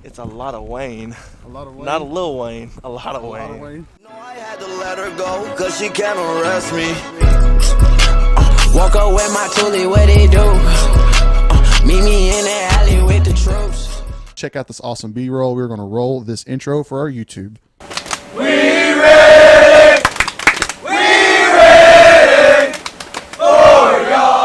It's a lot of Wayne. A lot of Wayne? Not a Lil Wayne. A lot of A Wayne. lot of Wayne? No, I had to let her go, cause she can't arrest me. Walk up with my toolie, what they do? Meet me in the alley with the troops. Check out this awesome B-roll. We're going to roll this intro for our YouTube. We ready! We ready! For y'all!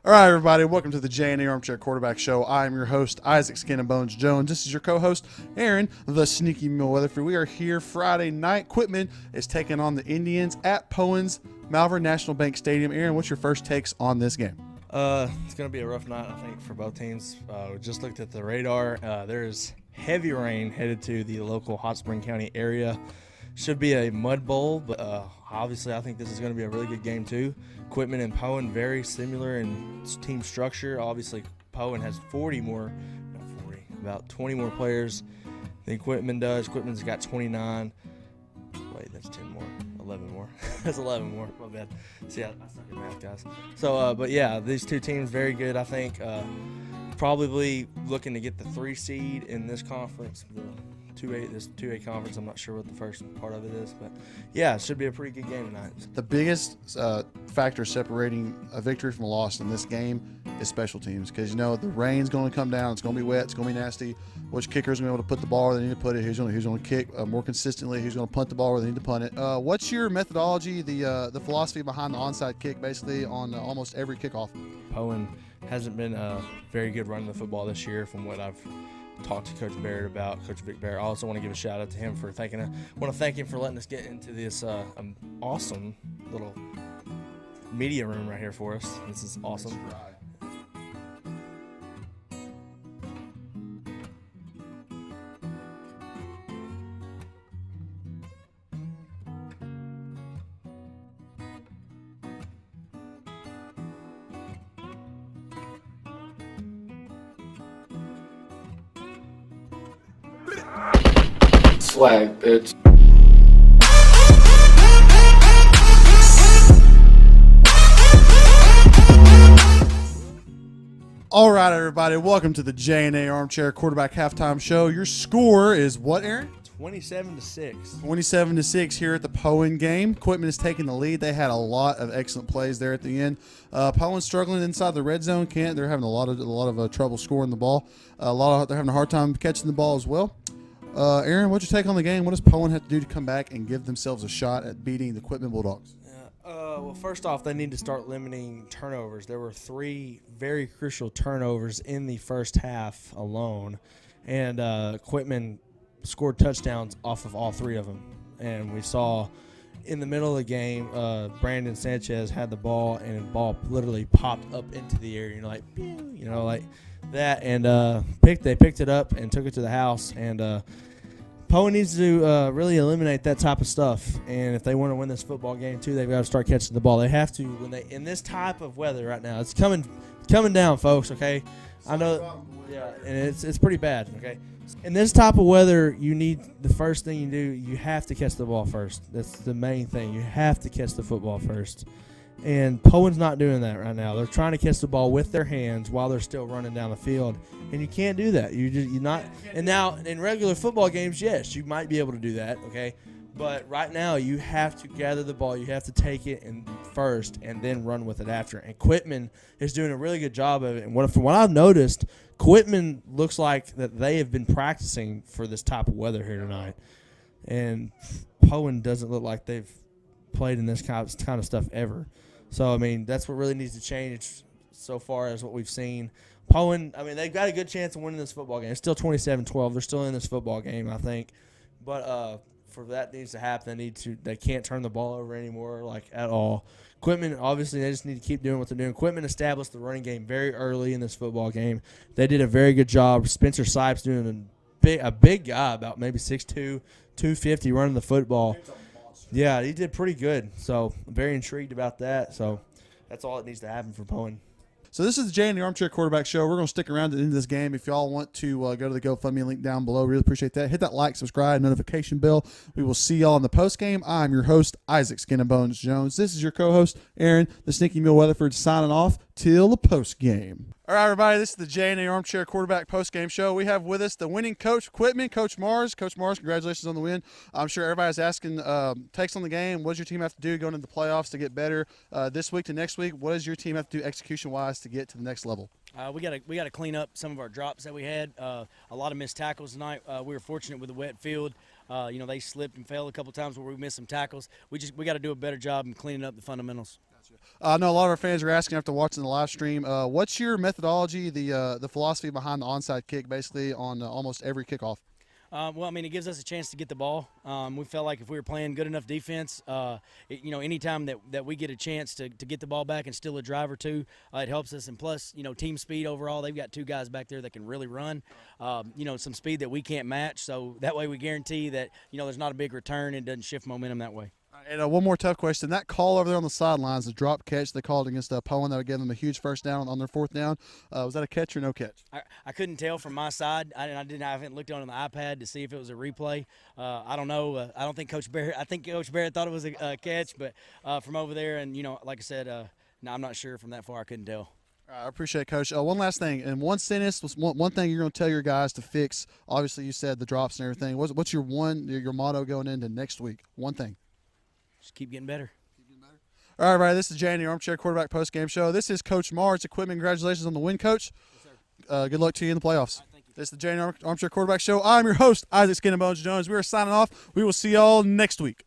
All right, everybody, welcome to the J&A Armchair Quarterback Show. I am your host, Isaac Skin and Bones Jones. This is your co-host, Aaron, the Sneaky Mule Weatherford. We are here Friday night. Quitman is taking on the Indians at Poyen's Malvern National Bank Stadium. Aaron, what's your first takes on this game? It's going to be a rough night, I think, for both teams. We just looked at the radar. There's heavy rain headed to the local Hot Spring County area. Should be a mud bowl, but obviously I think this is going to be a really good game too. Quitman and Poyen very similar in team structure. Obviously Poyen has about 20 more players than Quitman does. Quitman's got 29. Wait, that's 10 more. 11 more. That's 11 more. My bad. See, I suck at math, guys. So, but yeah, these two teams very good, I think. Probably looking to get the 3 seed in this conference. This 2A conference. I'm not sure what the first part of it is, but yeah, it should be a pretty good game tonight. The biggest factor separating a victory from a loss in this game is special teams, because the rain's going to come down. It's going to be wet. It's going to be nasty. Which kicker's going to be able to put the ball where they need to put it? Who's going to kick more consistently? Who's going to punt the ball where they need to punt it? What's your methodology, the philosophy behind the onside kick, basically on almost every kickoff? Poyen hasn't been very good running the football this year, from what I've talked to Coach Barrett about. Coach Vic Barrett. I also want to give a shout out to him for thank him for letting us get into this awesome little media room right here for us. This is awesome. Swag, bitch. All right, everybody, welcome to the J&A Armchair Quarterback Halftime Show. Your score is what, Aaron? 27-6. 27-6 here at the Poyen game. Quitman is taking the lead. They had a lot of excellent plays there at the end. Poyen struggling inside the red zone. They're having a lot of trouble scoring the ball. They're having a hard time catching the ball as well. Aaron, what's your take on the game? What does Poyen have to do to come back and give themselves a shot at beating the Quitman Bulldogs? Well, first off, they need to start limiting turnovers. There were 3 very crucial turnovers in the first half alone, and Quitman scored touchdowns off of all 3 of them. And we saw in the middle of the game, Brandon Sanchez had the ball, and the ball literally popped up into the air, like that, and they picked it up and took it to the house. And Poyen needs to really eliminate that type of stuff, and if they want to win this football game too, they've got to start catching the ball. They have to in this type of weather right now. It's coming down, folks. Okay, I know. Yeah, and it's pretty bad. Okay, in this type of weather, the first thing you do, you have to catch the ball first. That's the main thing. You have to catch the football first. And Poyen's not doing that right now. They're trying to catch the ball with their hands while they're still running down the field, and you can't do that. You're not. And now in regular football games, yes, you might be able to do that. Okay, but right now you have to gather the ball. You have to take it first and then run with it after. And Quitman is doing a really good job of it. And from what I've noticed, Quitman looks like that they have been practicing for this type of weather here tonight, and Poyen doesn't look like they've played in this kind of stuff ever. So, I mean, that's what really needs to change so far as what we've seen. Poyen, I mean, they've got a good chance of winning this football game. It's still 27-12. They're still in this football game, I think. But for that needs to happen, they can't turn the ball over anymore, like, at all. Quitman, obviously, they just need to keep doing what they're doing. Quitman established the running game very early in this football game. They did a very good job. Spencer Sipes doing a big guy, about maybe 6'2", 250, running the football. Yeah, he did pretty good. So I'm very intrigued about that. So that's all that needs to happen for Poyen. So this is the Jay and the Armchair Quarterback Show. We're going to stick around to the end of this game. If y'all want to go to the GoFundMe link down below, really appreciate that. Hit that like, subscribe, notification bell. We will see y'all in the post game. I'm your host, Isaac Skin and Bones Jones. This is your co-host, Aaron, the Sneaky Mule Weatherford, signing off till the post game. All right, everybody, this is the Jay and the Armchair Quarterback post game show. We have with us the winning coach, Quitman, Coach Mars. Coach Mars, congratulations on the win. I'm sure everybody's asking takes on the game. What does your team have to do going into the playoffs to get better this week to next week? What does your team have to do execution-wise to get to the next level? We got to clean up some of our drops that we had. A lot of missed tackles tonight. We were fortunate with the wet field. They slipped and fell a couple times where we missed some tackles. We got to do a better job in cleaning up the fundamentals. I know a lot of our fans are asking after watching the live stream, what's your methodology, the philosophy behind the onside kick, basically on almost every kickoff? It gives us a chance to get the ball. We felt like if we were playing good enough defense, anytime that we get a chance to get the ball back and steal a drive or two, it helps us. And plus, team speed overall, they've got two guys back there that can really run, some speed that we can't match. So that way we guarantee that, there's not a big return and doesn't shift momentum that way. And one more tough question. That call over there on the sidelines, the drop catch they called against Poyen that would give them a huge first down on their fourth down, was that a catch or no catch? I couldn't tell from my side. I haven't looked on the iPad to see if it was a replay. I don't know. I don't think Coach Barrett. I think Coach Barrett thought it was a catch, but from over there, and like I said, no, I'm not sure from that far. I couldn't tell. I appreciate it, Coach. One last thing. In one sentence, one thing you're going to tell your guys to fix. Obviously, you said the drops and everything. What's your motto going into next week? One thing. Just keep getting better. All right, everybody. This is Jay and the Armchair Quarterback Post Game Show. This is Coach Mars Equipment. Congratulations on the win, Coach. Yes, sir. Good luck to you in the playoffs. Thank you. This is the Jay and the Armchair Quarterback Show. I'm your host, Isaac Skin and Bones Jones. We are signing off. We will see y'all next week.